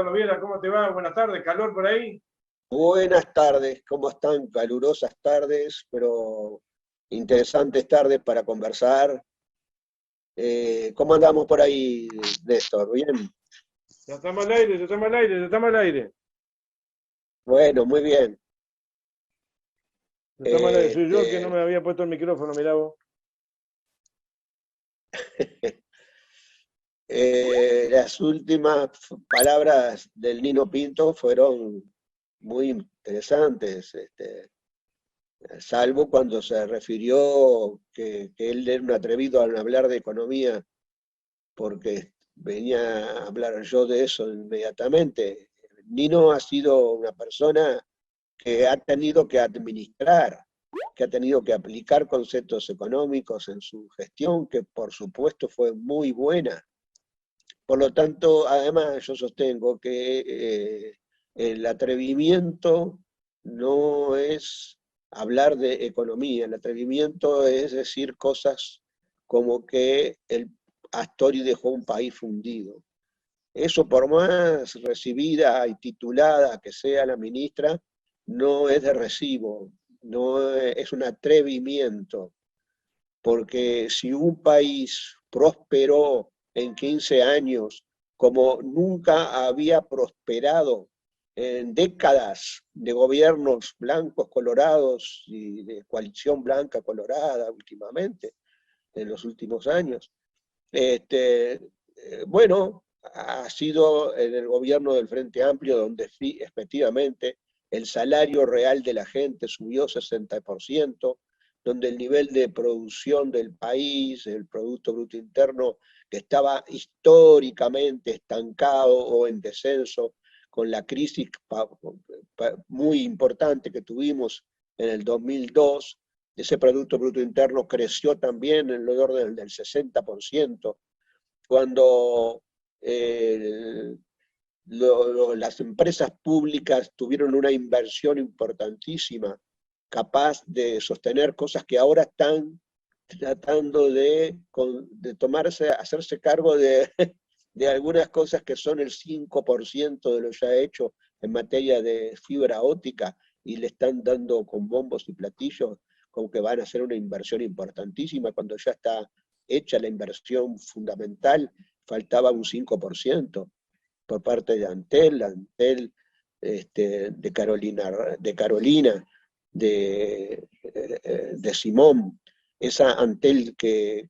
Carlos Viera, ¿cómo te va? Buenas tardes, ¿calor por ahí? Buenas tardes, ¿cómo están? Calurosas tardes, pero interesantes tardes para conversar. ¿Cómo andamos por ahí, Néstor? ¿Bien? Ya estamos al aire, ya estamos al aire, ya estamos al aire. Bueno, muy bien. Ya estamos al aire, soy yo el que no Este, me había puesto el micrófono, mirá vos. las últimas palabras del Nino Pinto fueron muy interesantes, salvo cuando se refirió que él era un atrevido al hablar de economía porque venía a hablar yo de eso inmediatamente. Nino ha sido una persona que ha tenido que administrar, que ha tenido que aplicar conceptos económicos en su gestión, que por supuesto fue muy buena. Por lo tanto, además yo sostengo que el atrevimiento no es hablar de economía, el atrevimiento es decir cosas como que el Astori dejó un país fundido. Eso por más recibida y titulada que sea la ministra, no es de recibo, no es un atrevimiento, porque si un país prosperó en 15 años como nunca había prosperado en décadas de gobiernos blancos, colorados y de coalición blanca colorada últimamente, en los últimos años, bueno, ha sido en el gobierno del Frente Amplio donde efectivamente el salario real de la gente subió 60%, donde el nivel de producción del país, el Producto Bruto Interno, que estaba históricamente estancado o en descenso con la crisis muy importante que tuvimos en el 2002, ese Producto Bruto Interno creció también en el orden del 60%, cuando las empresas públicas tuvieron una inversión importantísima, capaz de sostener cosas que ahora están tratando de tomarse, hacerse cargo de algunas cosas que son el 5% de lo ya hecho en materia de fibra óptica y le están dando con bombos y platillos como que van a hacer una inversión importantísima cuando ya está hecha la inversión fundamental, faltaba un 5% por parte de Antel, de Carolina, de Simón, esa Antel que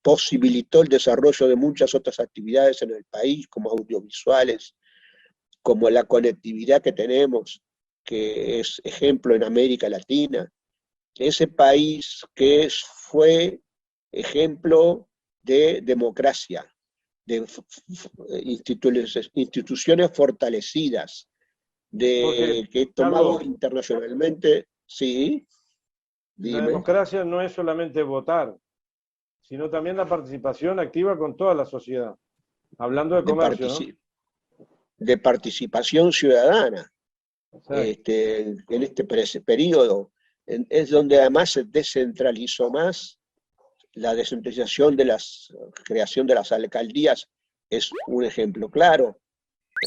posibilitó el desarrollo de muchas otras actividades en el país, como audiovisuales, como la conectividad que tenemos, que es ejemplo en América Latina, ese país fue ejemplo de democracia, de instituciones fortalecidas, Porque, de que tomado Carlos, internacionalmente, sí, la dime, democracia no es solamente votar, sino también la participación activa con toda la sociedad. Hablando de de, comercio, ¿no? partici de participación ciudadana. Exacto. En este periodo es donde además se descentralizó más. La descentralización de la creación de las alcaldías es un ejemplo claro.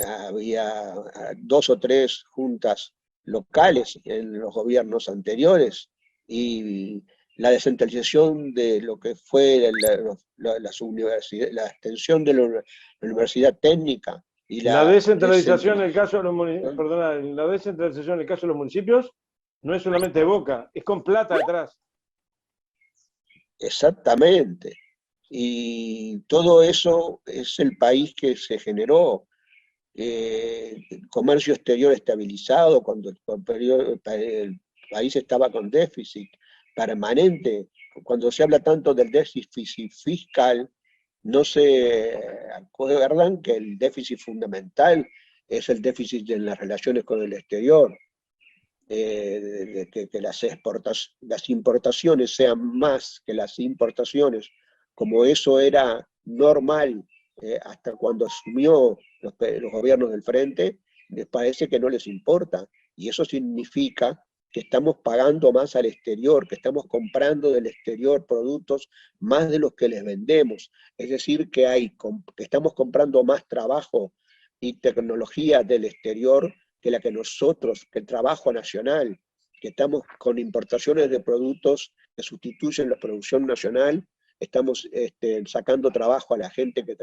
Había dos o tres juntas locales en los gobiernos anteriores y la descentralización de lo que fue las universidades, la extensión de la universidad técnica y La la descentralización en el caso de los descentralización. perdona, la descentralización en el caso de los municipios no es solamente boca, es con plata detrás. Exactamente. Y todo eso es el país que se generó. El comercio exterior estabilizado, cuando el país estaba con déficit permanente. Cuando se habla tanto del déficit fiscal, no se acuerdan que el déficit fundamental es el déficit en las relaciones con el exterior, que las importaciones sean más que las importaciones, como eso era normal hasta cuando asumió los gobiernos del frente, les parece que no les importa. Y eso significa que estamos pagando más al exterior, que estamos comprando del exterior productos más de los que les vendemos. Es decir, que estamos comprando más trabajo y tecnología del exterior que la que nosotros, que el trabajo nacional, que estamos con importaciones de productos que sustituyen la producción nacional, estamos sacando trabajo a la gente que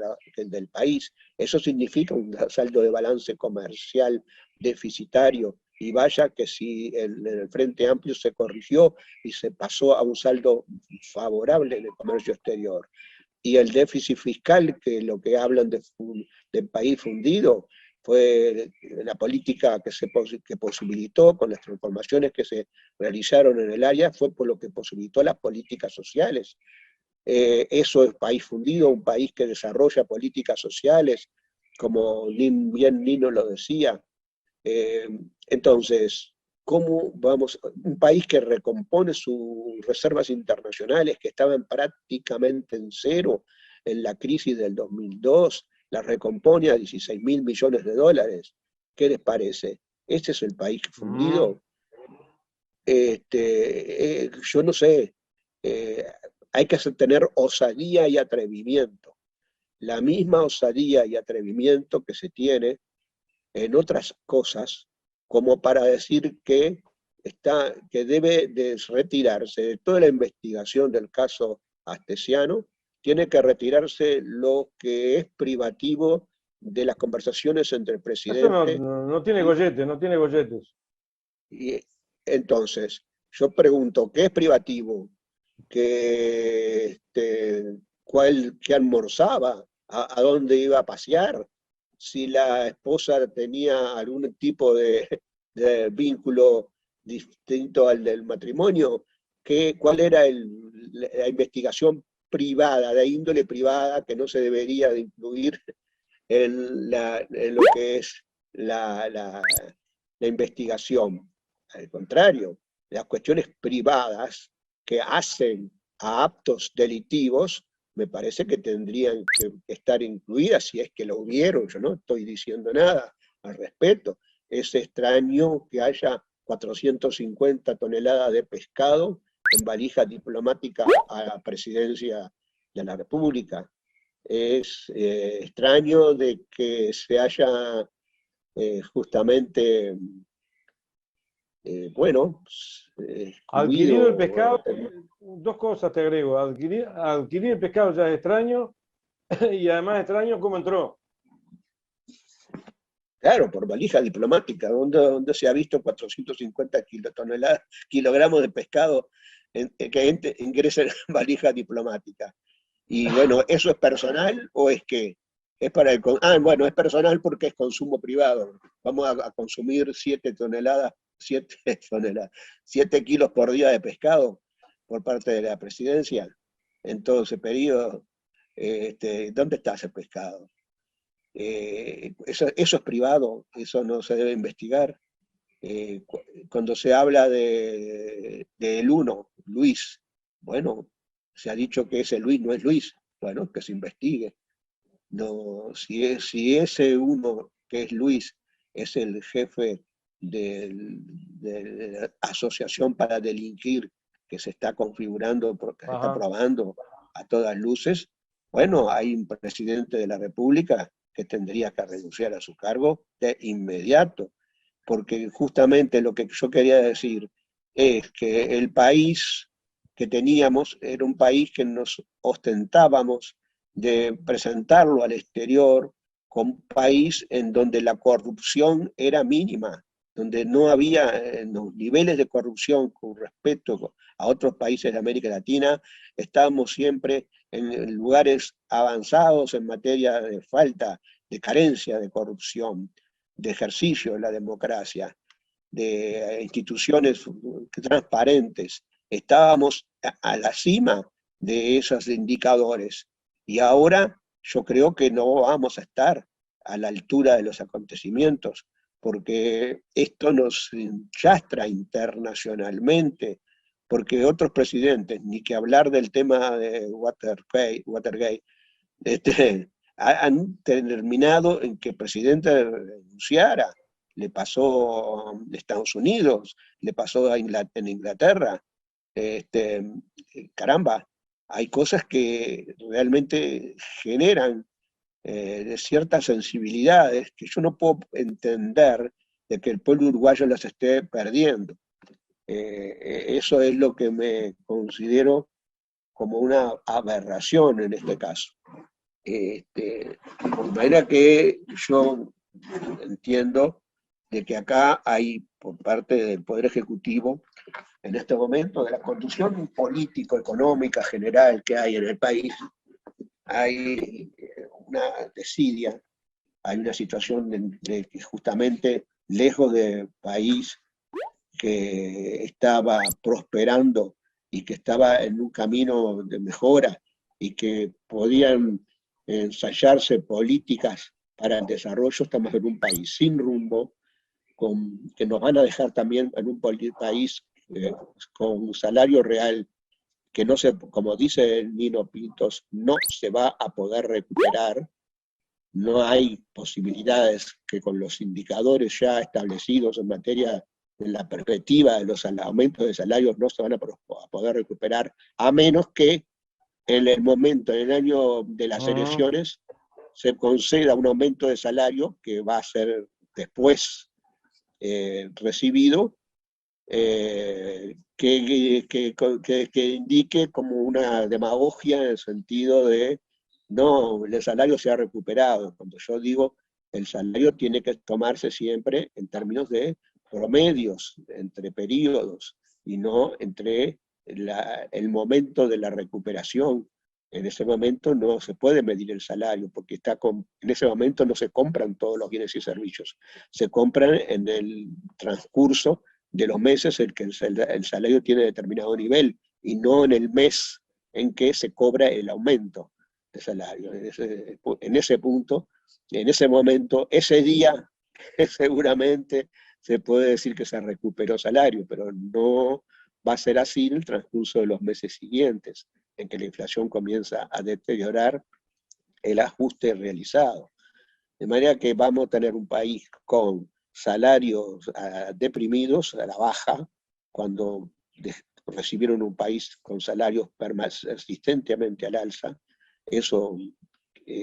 del país. Eso significa un saldo de balance comercial deficitario, y vaya que si el Frente Amplio se corrigió y se pasó a un saldo favorable en el comercio exterior. Y el déficit fiscal, que lo que hablan de país fundido, fue la política que posibilitó, con las transformaciones que se realizaron en el área, fue por lo que posibilitó las políticas sociales. Eso es país fundido, un país que desarrolla políticas sociales, como bien Nino lo decía. Entonces, ¿cómo vamos? Un país que recompone sus reservas internacionales, que estaban prácticamente en cero en la crisis del 2002, las recompone a 16.000 millones de dólares. ¿Qué les parece? ¿Este es el país fundido? Yo no sé. Hay que tener osadía y atrevimiento. La misma osadía y atrevimiento que se tiene en otras cosas, como para decir que debe de retirarse de toda la investigación del caso Astesiano, tiene que retirarse lo que es privativo de las conversaciones entre el Eso no, presidente no tiene y, golletes, no tiene golletes. y entonces yo pregunto, ¿qué es privativo? ¿Qué almorzaba? A dónde iba a pasear? Si la esposa tenía algún tipo de vínculo distinto al del matrimonio, ¿cuál era la investigación privada, de índole privada, que no se debería de incluir en lo que es la investigación? Al contrario, las cuestiones privadas que hacen a actos delictivos, me parece que tendrían que estar incluidas, si es que lo hubieron. Yo no estoy diciendo nada al respecto. Es extraño que haya 450 toneladas de pescado en valija diplomática a la presidencia de la República. Es extraño de que se haya justamente, bueno, Adquirido el excluido. pescado, dos cosas te agrego. Adquirir el pescado ya es extraño y además extraño cómo entró. Claro, por valija diplomática, donde se ha visto 450 kilogramos de pescado que ingresa en valija diplomática. Y bueno, ¿eso es personal o es que es para bueno, es personal porque es consumo privado? Vamos a consumir 7 toneladas, 7 toneladas, 7 kilos por día de pescado por parte de la presidencia en todo ese periodo. ¿Dónde está ese pescado? Eso es privado, eso no se debe investigar. Cuando se habla del uno, Luis, bueno, se ha dicho que ese Luis no es Luis, bueno, que se investigue. No, si ese uno que es Luis es el jefe de la asociación para delinquir que se está configurando, porque se está Ajá. probando a todas luces, bueno, hay un presidente de la República que tendría que renunciar a su cargo de inmediato, porque justamente lo que yo quería decir es que el país que teníamos era un país que nos ostentábamos de presentarlo al exterior como un país en donde la corrupción era mínima, donde no había los niveles de corrupción con respecto a otros países de América Latina. Estábamos siempre en lugares avanzados en materia de falta, de carencia de corrupción, de ejercicio de la democracia, de instituciones transparentes. Estábamos a la cima de esos indicadores. Y ahora yo creo que no vamos a estar a la altura de los acontecimientos, porque esto nos enchastra internacionalmente, porque otros presidentes, ni que hablar del tema de Watergate, han terminado en que el presidente renunciara. Le pasó a Estados Unidos, le pasó en Inglaterra. Caramba, hay cosas que realmente generan de ciertas sensibilidades que yo no puedo entender de que el pueblo uruguayo las esté perdiendo. Eso es lo que me considero como una aberración en este caso. De manera que yo entiendo de que acá hay, por parte del Poder Ejecutivo, en este momento, de la conducción político-económica general que hay en el país, hay una desidia, hay una situación de que justamente lejos del país que estaba prosperando y que estaba en un camino de mejora y que podían ensayarse políticas para el desarrollo, estamos en un país sin rumbo, que nos van a dejar también en un país con un salario real que no se, como dice Nino Pintos, no se va a poder recuperar. No hay posibilidades que con los indicadores ya establecidos en materia de la perspectiva de los aumentos de salarios no se van a poder recuperar, a menos que en el momento, en el año de las elecciones, se conceda un aumento de salario que va a ser después recibido, que indique como una demagogia en el sentido de no, el salario se ha recuperado. Cuando yo digo el salario tiene que tomarse siempre en términos de promedios, entre periodos, y no entre el momento de la recuperación. En ese momento no se puede medir el salario, porque en ese momento no se compran todos los bienes y servicios, se compran en el transcurso de los meses en que el salario tiene determinado nivel, y no en el mes en que se cobra el aumento de salario. En ese punto, en ese momento, ese día, seguramente se puede decir que se recuperó salario, pero no va a ser así en el transcurso de los meses siguientes, en que la inflación comienza a deteriorar el ajuste realizado. De manera que vamos a tener un país con salarios deprimidos a la baja, cuando recibieron un país con salarios persistentemente al alza. Eso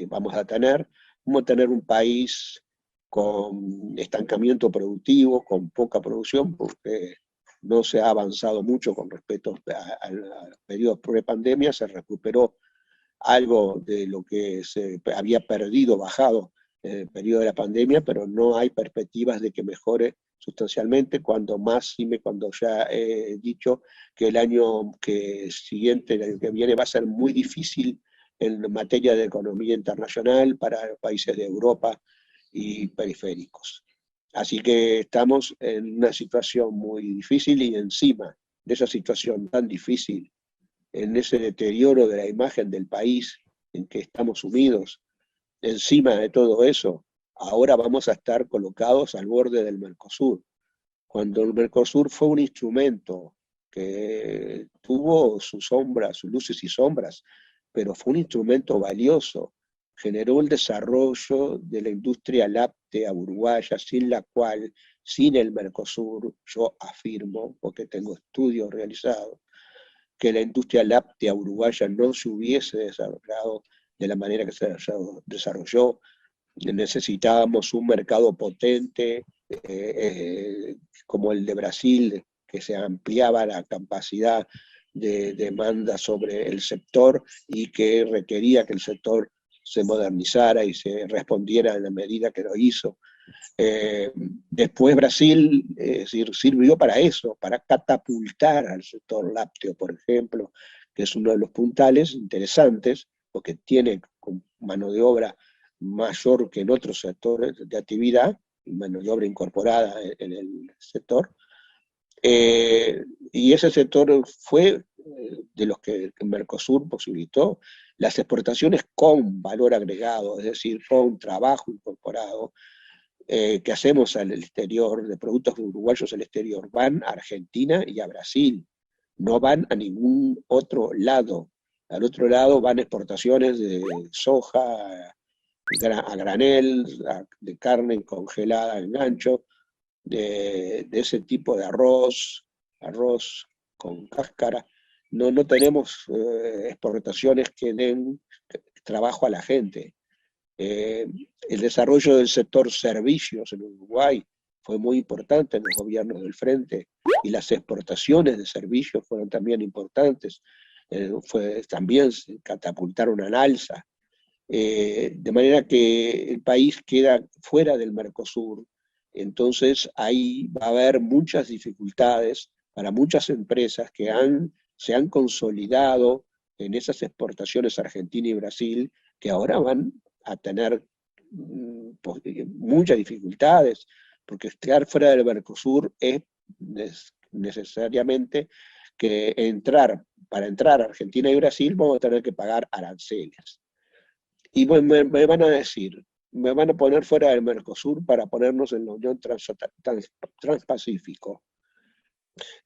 vamos a tener. Vamos a tener un país con estancamiento productivo, con poca producción, porque no se ha avanzado mucho con respecto al periodo pre-pandemia, se recuperó algo de lo que se había perdido, bajado en el periodo de la pandemia, pero no hay perspectivas de que mejore sustancialmente, cuando ya he dicho que el año siguiente, el año que viene, va a ser muy difícil en materia de economía internacional para los países de Europa y periféricos. Así que estamos en una situación muy difícil, y encima de esa situación tan difícil, en ese deterioro de la imagen del país en que estamos sumidos, encima de todo eso, ahora vamos a estar colocados al borde del Mercosur, cuando el Mercosur fue un instrumento que tuvo sus sombras, sus luces y sombras, pero fue un instrumento valioso, generó el desarrollo de la industria láctea uruguaya, sin la cual, sin el Mercosur, yo afirmo, porque tengo estudios realizados, que la industria láctea uruguaya no se hubiese desarrollado de la manera que se desarrolló. Necesitábamos un mercado potente como el de Brasil, que se ampliaba la capacidad de demanda sobre el sector y que requería que el sector se modernizara y se respondiera en la medida que lo hizo. Después Brasil sirvió para eso, para catapultar al sector lácteo, por ejemplo, que es uno de los puntales interesantes, porque tiene mano de obra mayor que en otros sectores de actividad, mano de obra incorporada en el sector. Y ese sector fue de los que Mercosur posibilitó las exportaciones con valor agregado, es decir, con trabajo incorporado, que hacemos al exterior, de productos uruguayos al exterior, van a Argentina y a Brasil, no van a ningún otro lado. Al otro lado van exportaciones de soja a granel, de carne congelada en gancho, de ese tipo de arroz con cáscara. No tenemos exportaciones que den trabajo a la gente. El desarrollo del sector servicios en Uruguay fue muy importante en los gobiernos del Frente, y las exportaciones de servicios fueron también importantes, también se catapultaron al alza, de manera que el país queda fuera del Mercosur. Entonces ahí va a haber muchas dificultades para muchas empresas que se han consolidado en esas exportaciones a Argentina y Brasil, que ahora van a tener muchas dificultades, porque estar fuera del Mercosur es necesariamente que para entrar a Argentina y Brasil vamos a tener que pagar aranceles. Y me van a decir, me van a poner fuera del Mercosur para ponernos en la Unión Transpacífico.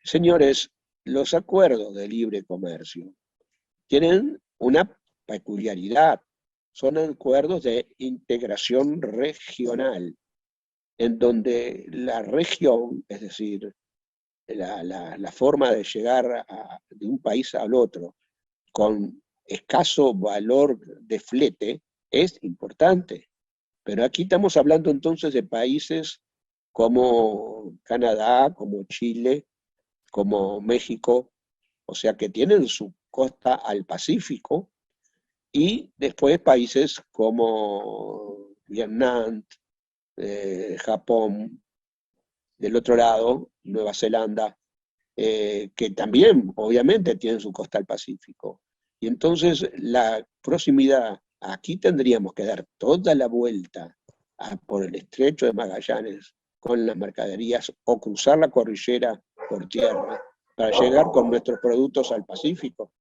Señores, los acuerdos de libre comercio tienen una peculiaridad. Son acuerdos de integración regional, en donde la región, es decir, la forma de llegar de un país al otro con escaso valor de flete es importante. Pero aquí estamos hablando entonces de países como Canadá, como Chile, como México, o sea que tienen su costa al Pacífico, y después países como Vietnam, Japón, del otro lado, Nueva Zelanda, que también obviamente tienen su costa al Pacífico. Y entonces la proximidad, aquí tendríamos que dar toda la vuelta por el estrecho de Magallanes con las mercaderías, o cruzar la cordillera por tierra para llegar con nuestros productos al Pacífico.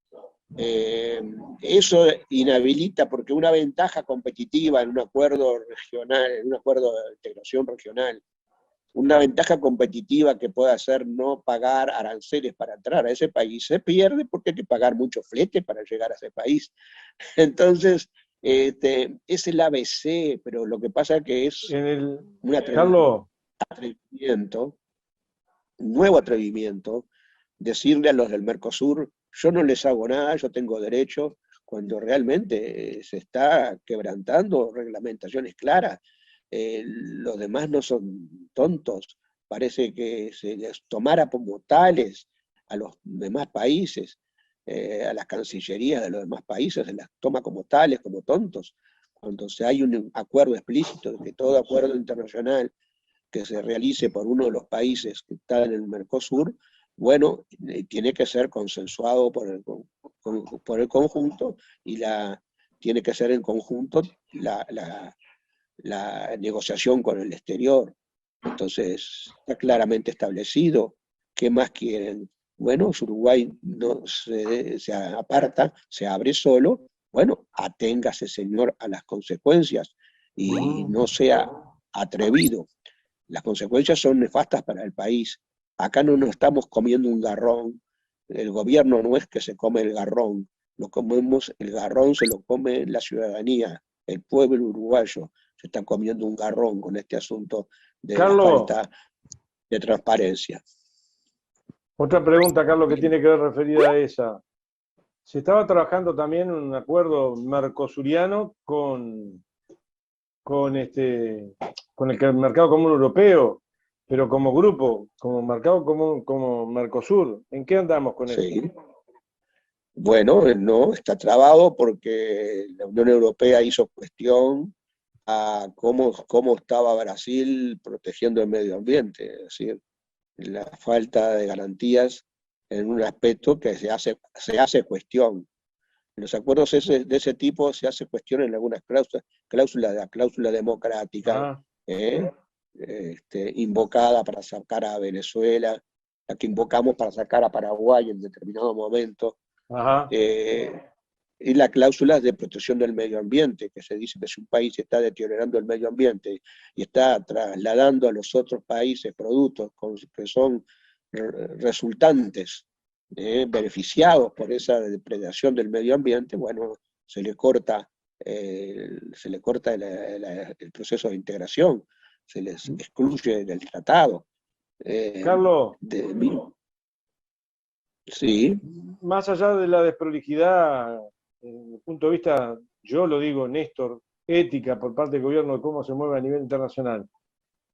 Eso inhabilita, porque una ventaja competitiva en un acuerdo regional, en un acuerdo de integración regional, una ventaja competitiva que pueda ser no pagar aranceles para entrar a ese país, se pierde porque hay que pagar mucho flete para llegar a ese país. Entonces, es el ABC, pero lo que pasa es que es un Carlos, atrevimiento, un nuevo atrevimiento, decirle a los del Mercosur, yo no les hago nada, yo tengo derechos, cuando realmente se está quebrantando reglamentaciones claras. Los demás no son tontos, parece que se les tomara como tales a los demás países, a las cancillerías de los demás países, se las toma como tales, como tontos, cuando hay un acuerdo explícito de que todo acuerdo internacional que se realice por uno de los países que están en el Mercosur, bueno, tiene que ser consensuado por el conjunto, y tiene que ser en conjunto la negociación con el exterior. Entonces, está claramente establecido. ¿Qué más quieren? Bueno, Uruguay no se aparta, se abre solo. Bueno, aténgase, señor, a las consecuencias y no sea atrevido. Las consecuencias son nefastas para el país. Acá no nos estamos comiendo un garrón. El gobierno no es que se come el garrón. El garrón se lo come la ciudadanía, el pueblo uruguayo se está comiendo un garrón con este asunto de la Carlos, falta de transparencia. otra pregunta, Carlos, que tiene que ver referida a esa. Se estaba trabajando también en un acuerdo mercosuriano con, con el mercado común europeo, pero como grupo, como mercado común, como Mercosur. ¿En qué andamos con eso? Sí. Bueno, no, está trabado porque la Unión Europea hizo cuestión a cómo estaba Brasil protegiendo el medio ambiente, es decir, la falta de garantías en un aspecto que se hace cuestión. En los acuerdos de ese tipo se hace cuestión en algunas la cláusula democrática, Ah, invocada para sacar a Venezuela, la que invocamos para sacar a Paraguay en determinado momento, ajá. y la cláusula de protección del medio ambiente, que se dice que si un país está deteriorando el medio ambiente y está trasladando a los otros países productos que son resultantes, beneficiados por esa depredación del medio ambiente, bueno, se le corta el proceso de integración, se les excluye del tratado. Carlos, Sí, más allá de la desprolijidad, desde mi punto de vista, yo lo digo, Néstor, ética por parte del gobierno de cómo se mueve a nivel internacional,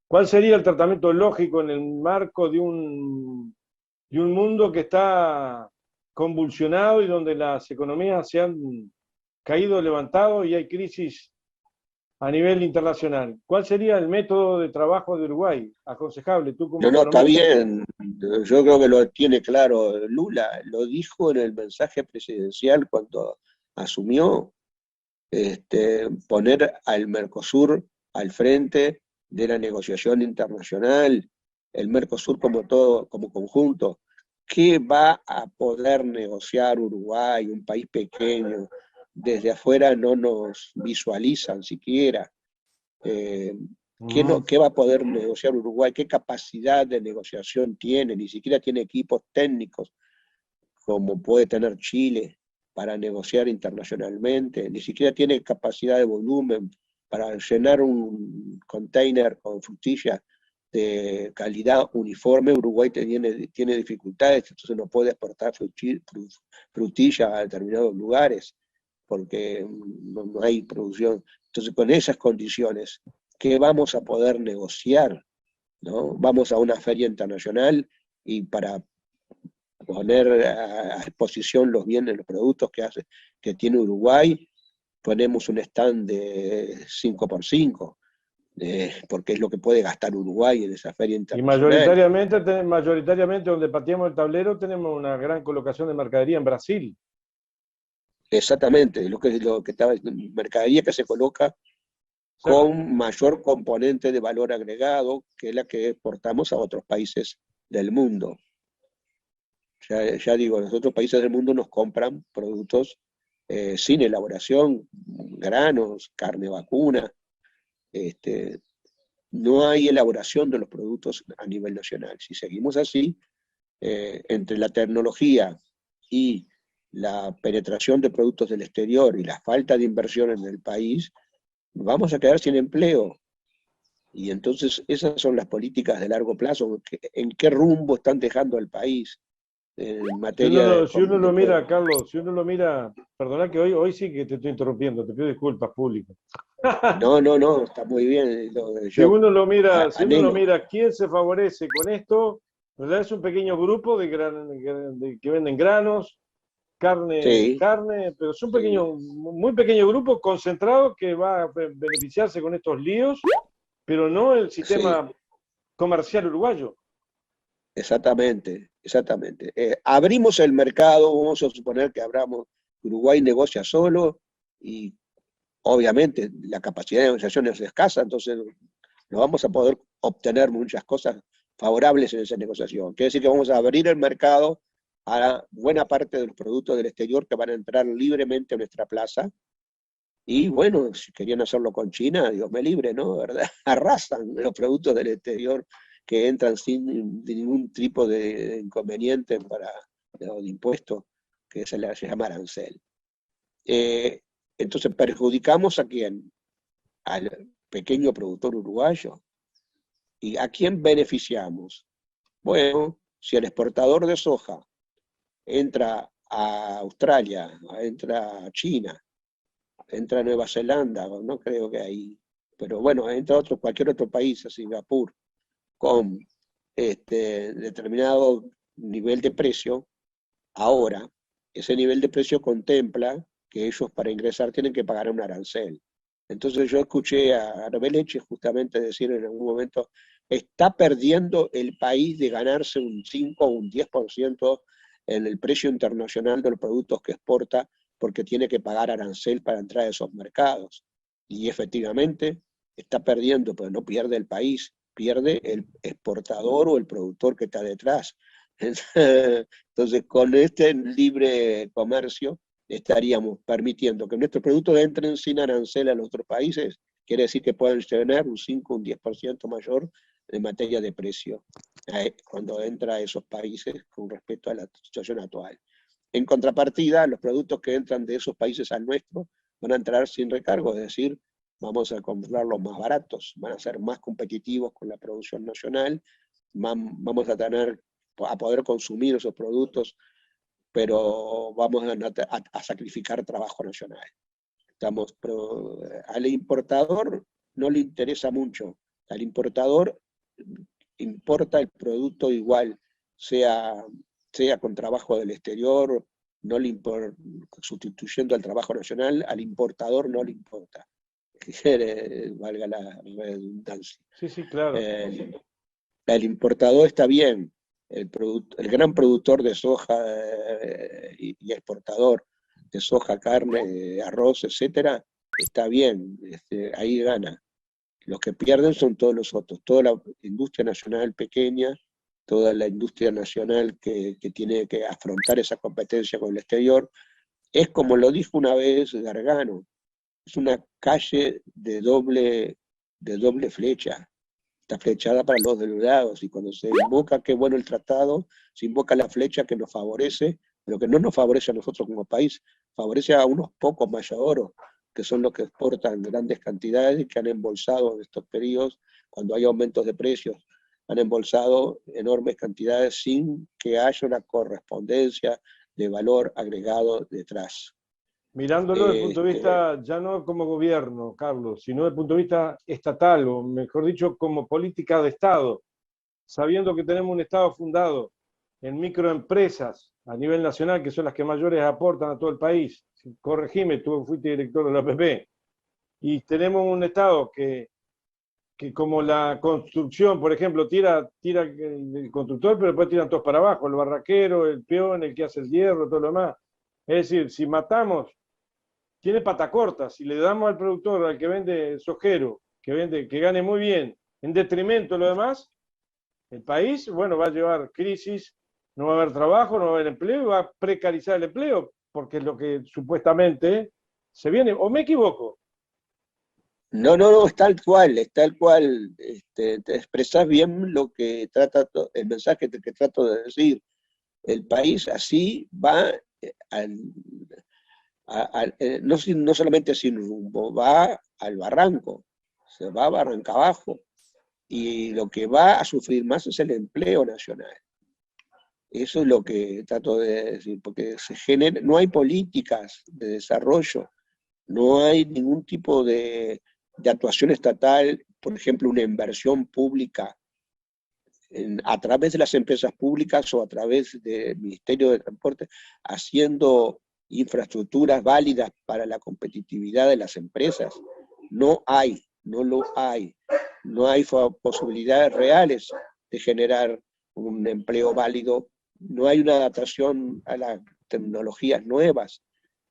¿cuál sería el tratamiento lógico en el marco de un mundo que está convulsionado y donde las economías se han caído, levantado y hay crisis a nivel internacional? ¿Cuál sería el método de trabajo de Uruguay? Aconsejable, tú como No, no, está economista. bien. Yo creo que lo tiene claro Lula. Lo dijo en el mensaje presidencial cuando asumió, poner al Mercosur al frente de la negociación internacional, el Mercosur como todo, como conjunto. ¿Qué va a poder negociar Uruguay, un país pequeño? Desde afuera no nos visualizan siquiera. Eh, ¿Qué, no, ¿Qué va a poder negociar Uruguay? ¿Qué capacidad de negociación tiene? Ni siquiera tiene equipos técnicos como puede tener Chile para negociar internacionalmente, ni siquiera tiene capacidad de volumen para llenar un container con frutilla de calidad uniforme. Uruguay tiene dificultades, entonces no puede exportar frutilla a determinados lugares porque no hay producción. Entonces, con esas condiciones, ¿qué vamos a poder negociar? ¿No? Vamos a una feria internacional y para poner a exposición los bienes, los productos que tiene Uruguay, ponemos un stand de 5x5, porque es lo que puede gastar Uruguay en esa feria Y internacional. mayoritariamente donde pateamos el tablero tenemos una gran colocación de mercadería en Brasil. Exactamente, lo que estaba, mercadería que se coloca con mayor componente de valor agregado que la que exportamos a otros países del mundo. Ya digo, los otros países del mundo nos compran productos sin elaboración, granos, carne vacuna. No hay elaboración de los productos a nivel nacional. Si seguimos así, entre la tecnología y la penetración de productos del exterior y la falta de inversión en el país, vamos a quedar sin empleo. Y entonces esas son las políticas de largo plazo. ¿En qué rumbo están dejando al país en materia Si uno lo mira, Carlos, si uno lo mira, perdona que hoy sí que te estoy interrumpiendo, te pido disculpas públicas. No, no, no, está muy bien. Yo Si uno lo anhelo. mira, ¿quién se favorece con esto? En realidad es un pequeño grupo que venden granos, Sí, carne, pero es un sí, muy pequeño grupo concentrado que va a beneficiarse con estos líos, pero no el sí. sistema comercial uruguayo. Exactamente, exactamente. Abrimos el mercado, vamos a suponer que abramos, Uruguay negocia solo y obviamente la capacidad de negociación es escasa, entonces no vamos a poder obtener muchas cosas favorables en esa negociación. Quiere decir que vamos a abrir el mercado a buena parte de los productos del exterior que van a entrar libremente a nuestra plaza. Y bueno, si querían hacerlo con China, Dios me libre, ¿no? ¿Verdad? Arrasan los productos del exterior que entran sin ningún tipo de inconveniente de impuesto, que se le llama arancel. Eh, entonces, ¿perjudicamos a quién? Al pequeño productor uruguayo. ¿Y a quién beneficiamos? Bueno, si el exportador de soja entra a Australia, entra a China, entra a Nueva Zelanda, no creo que ahí, pero bueno, entra a cualquier otro país, a Singapur, con determinado nivel de precio. Ahora, ese nivel de precio contempla que ellos para ingresar tienen que pagar un arancel. Entonces yo escuché a Arbeleche justamente decir en algún momento, está perdiendo el país de ganarse un 5 o un 10% en el precio internacional de los productos que exporta porque tiene que pagar arancel para entrar a esos mercados. Y efectivamente está perdiendo, pero no pierde el país, pierde el exportador o el productor que está detrás. Entonces, con este libre comercio estaríamos permitiendo que nuestros productos entren sin arancel a los otros países, quiere decir que pueden tener un 5 o un 10% mayor en materia de precio cuando entra a esos países con respecto a la situación actual. En contrapartida, los productos que entran de esos países al nuestro van a entrar sin recargo, es decir, vamos a comprarlos más baratos, van a ser más competitivos con la producción nacional, vamos a poder consumir esos productos, pero vamos a sacrificar trabajo nacional. Al importador no le interesa mucho. Al importador importa el producto igual, sea con trabajo del exterior, no le sustituyendo al trabajo nacional, al importador no le importa. Valga la redundancia. Sí, sí, claro. El importador está bien, el gran productor de soja y exportador de soja, carne, arroz, etcétera, está bien, ahí gana. Los que pierden son todos los otros, toda la industria nacional pequeña, toda la industria nacional que tiene que afrontar esa competencia con el exterior. Es como lo dijo una vez Gargano, es una calle de doble flecha, está flechada para los dos lados, y cuando se invoca qué bueno el tratado, se invoca la flecha que nos favorece, pero que no nos favorece a nosotros como país, favorece a unos pocos mayaoros, que son los que exportan grandes cantidades y que han embolsado en estos periodos, cuando hay aumentos de precios, han embolsado enormes cantidades sin que haya una correspondencia de valor agregado detrás. Mirándolo desde el punto de vista, ya no como gobierno, Carlos, sino desde el punto de vista estatal, o mejor dicho, como política de Estado, sabiendo que tenemos un Estado fundado en microempresas a nivel nacional, que son las que mayores aportan a todo el país. Corregime, tú fuiste director de la APP. Y tenemos un Estado que como la construcción, por ejemplo, tira el constructor, pero después tiran todos para abajo, el barraquero, el peón, el que hace el hierro, todo lo demás. Es decir, si matamos, tiene pata corta, si le damos al productor, al que vende sojero, que gane muy bien, en detrimento de lo demás, el país, bueno, va a llevar crisis, no va a haber trabajo, no va a haber empleo, va a precarizar el empleo, porque es lo que supuestamente se viene, o me equivoco. No, es tal cual, te expresás bien lo que el mensaje que trato de decir. El país así va, no solamente sin rumbo, va al barranco, se va barranca abajo, y lo que va a sufrir más es el empleo nacional. Eso es lo que trato de decir, porque no hay políticas de desarrollo, no hay ningún tipo de actuación estatal, por ejemplo, una inversión pública a través de las empresas públicas o a través del Ministerio de Transporte, haciendo infraestructuras válidas para la competitividad de las empresas. No lo hay. No hay posibilidades reales de generar un empleo válido, no hay una adaptación a las tecnologías nuevas.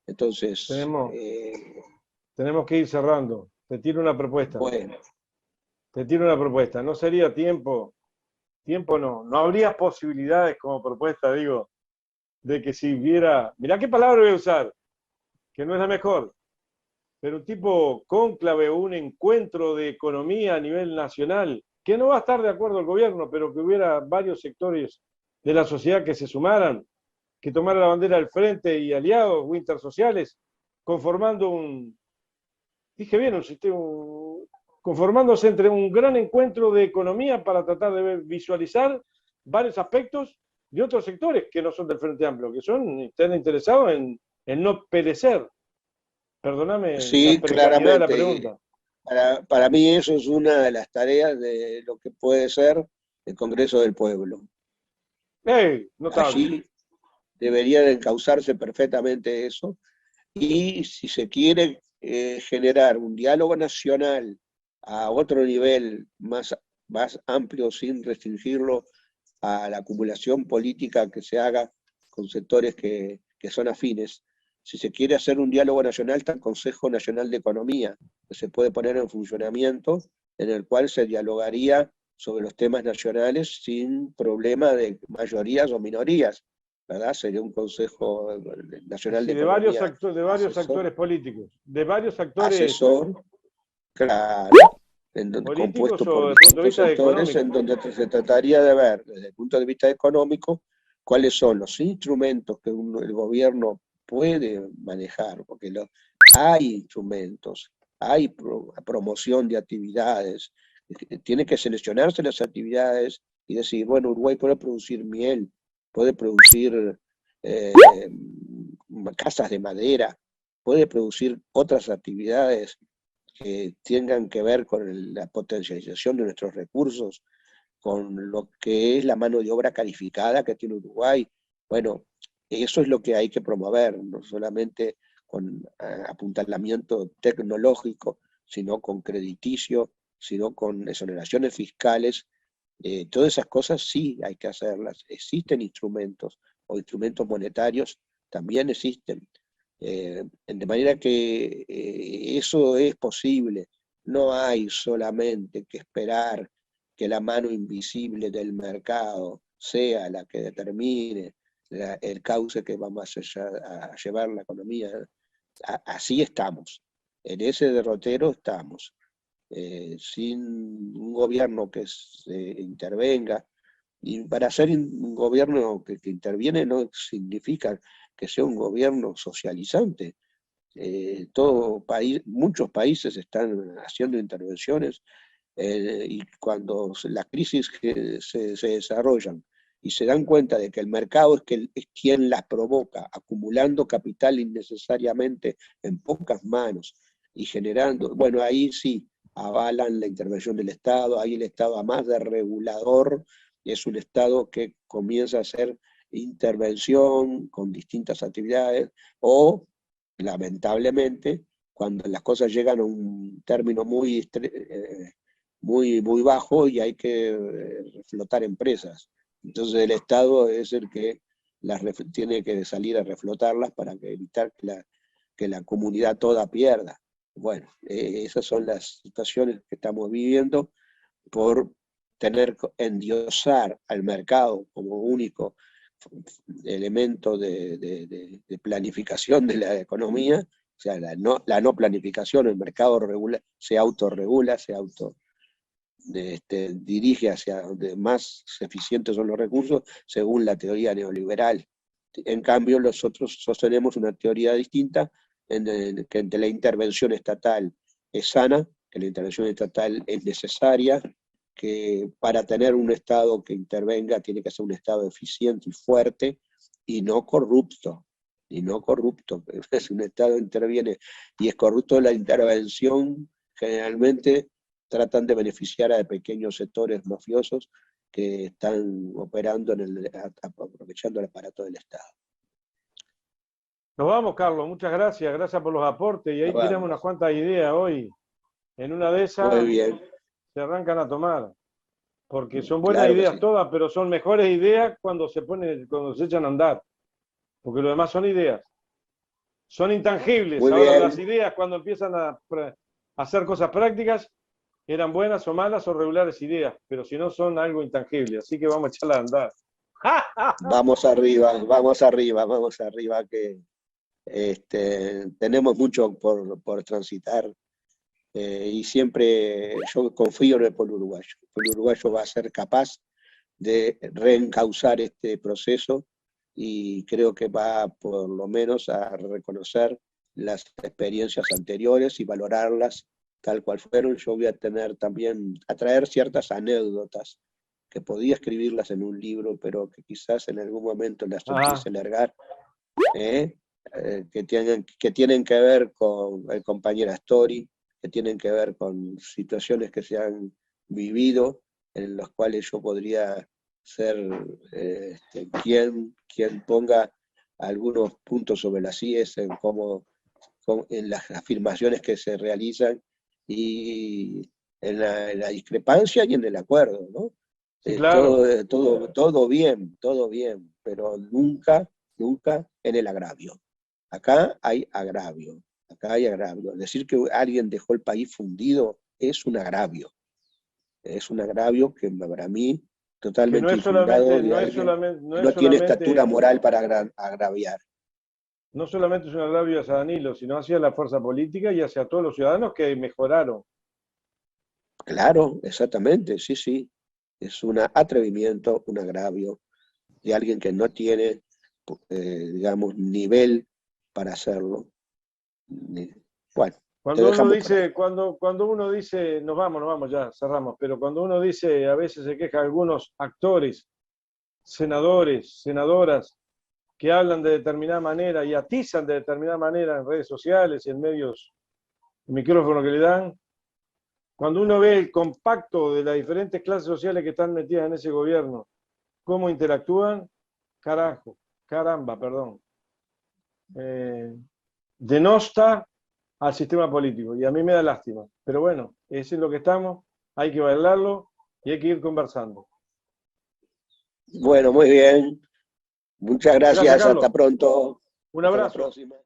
Entonces, tenemos que ir cerrando. Te tiro una propuesta. Bueno. Te tiro una propuesta. ¿No sería tiempo no habría posibilidades como propuesta, digo, de que si hubiera, mirá qué palabra voy a usar, que no es la mejor, pero un tipo cónclave o un encuentro de economía a nivel nacional, que no va a estar de acuerdo el gobierno, pero que hubiera varios sectores de la sociedad que se sumaran, que tomara la bandera del frente y aliados o intersociales, conformando conformándose entre un gran encuentro de economía para tratar de visualizar varios aspectos de otros sectores que no son del Frente Amplio, que están interesados en no perecer. Perdóname sí, la precariedad de la pregunta. Para mí eso es una de las tareas de lo que puede ser el Congreso del Pueblo. Notable. Allí debería de encauzarse perfectamente eso, y si se quiere generar un diálogo nacional a otro nivel más amplio, sin restringirlo a la acumulación política que se haga con sectores que son afines, si se quiere hacer un diálogo nacional, está el Consejo Nacional de Economía, que se puede poner en funcionamiento, en el cual se dialogaría sobre los temas nacionales sin problema de mayorías o minorías, ¿verdad? Sería un Consejo Nacional de Economía. De varios actores políticos, de varios actores. Asesor, claro, compuesto por distintos sectores, en donde se trataría de ver, desde el punto de vista económico, cuáles son los instrumentos que el gobierno puede manejar, porque hay instrumentos, hay promoción de actividades, tiene que seleccionarse las actividades y decir, bueno, Uruguay puede producir miel, puede producir casas de madera, puede producir otras actividades que tengan que ver con la potencialización de nuestros recursos, con lo que es la mano de obra calificada que tiene Uruguay. Bueno, eso es lo que hay que promover, no solamente con apuntalamiento tecnológico, sino con crediticio, sino con exoneraciones fiscales. Todas esas cosas sí hay que hacerlas. Existen instrumentos, o instrumentos monetarios también existen. De manera que eso es posible. No hay solamente que esperar que la mano invisible del mercado sea la que determine el cauce que vamos a llevar la economía. Así estamos. En ese derrotero estamos. Sin un gobierno que intervenga. Y para ser un gobierno que interviene no significa que sea un gobierno socializante. Muchos países están haciendo intervenciones y cuando las crisis que se desarrollan y se dan cuenta de que el mercado es quien las provoca, acumulando capital innecesariamente en pocas manos y generando, bueno, ahí sí avalan la intervención del Estado, ahí el Estado, además de regulador, es un Estado que comienza a hacer intervención con distintas actividades o, lamentablemente, cuando las cosas llegan a un término muy bajo y hay que reflotar empresas. Entonces el Estado es el que tiene que salir a reflotarlas para evitar que la comunidad toda pierda. Bueno, esas son las situaciones que estamos viviendo por endiosar al mercado como único elemento de planificación de la economía, o sea, la no planificación, el mercado se autorregula, dirige hacia donde más eficientes son los recursos, según la teoría neoliberal. En cambio, nosotros sostenemos una teoría distinta, que la intervención estatal es sana, que la intervención estatal es necesaria, que para tener un Estado que intervenga tiene que ser un Estado eficiente y fuerte y no corrupto. Y no corrupto. Si un Estado interviene y es corrupto, la intervención generalmente tratan de beneficiar a pequeños sectores mafiosos que están operando aprovechando el aparato del Estado. Nos vamos, Carlos, muchas gracias, gracias por los aportes y ahí tiramos unas cuantas ideas hoy. En una de esas muy bien, se arrancan a tomar, porque son buenas claro ideas sí. todas, pero son mejores ideas cuando cuando se echan a andar, porque lo demás son ideas. Son intangibles. Muy Ahora bien. las ideas cuando empiezan a hacer cosas prácticas, eran buenas o malas o regulares ideas, pero si no son algo intangible, así que vamos a echarla a andar. Vamos arriba, vamos arriba, vamos arriba, que tenemos mucho por transitar y siempre yo confío en el pueblo uruguayo. El pueblo uruguayo va a ser capaz de reencauzar este proceso y creo que va por lo menos a reconocer las experiencias anteriores y valorarlas tal cual fueron. Yo voy a traer ciertas anécdotas que podía escribirlas en un libro, pero que quizás en algún momento las empiece a largar, que tienen que ver con el compañero Astori, que tienen que ver con situaciones que se han vivido, en las cuales yo podría ser quien ponga algunos puntos sobre las IES en las afirmaciones que se realizan y en la discrepancia y en el acuerdo, ¿no? Sí, claro. Todo bien, pero nunca en el agravio. Acá hay agravio. Decir que alguien dejó el país fundido es un agravio. Es un agravio que para mí totalmente infundado de alguien que no tiene estatura moral para agraviar. No solamente es un agravio hacia Danilo, sino hacia la fuerza política y hacia todos los ciudadanos que mejoraron. Claro, exactamente, sí, sí. Es un atrevimiento, un agravio de alguien que no tiene, digamos, nivel para hacerlo. Bueno, te Cuando uno dejamos por ahí. dice, cuando uno dice, nos vamos, ya cerramos, pero cuando uno dice, a veces se queja algunos actores, senadores, senadoras, que hablan de determinada manera y atizan de determinada manera en redes sociales y en medios, el micrófono que le dan, cuando uno ve el compacto de las diferentes clases sociales que están metidas en ese gobierno, cómo interactúan, caramba, denosta al sistema político y a mí me da lástima. Pero bueno, eso es lo que estamos, hay que bailarlo y hay que ir conversando. Bueno, muy bien. Muchas gracias, Gracias, Carlos. hasta pronto. Un Hasta la abrazo. próxima.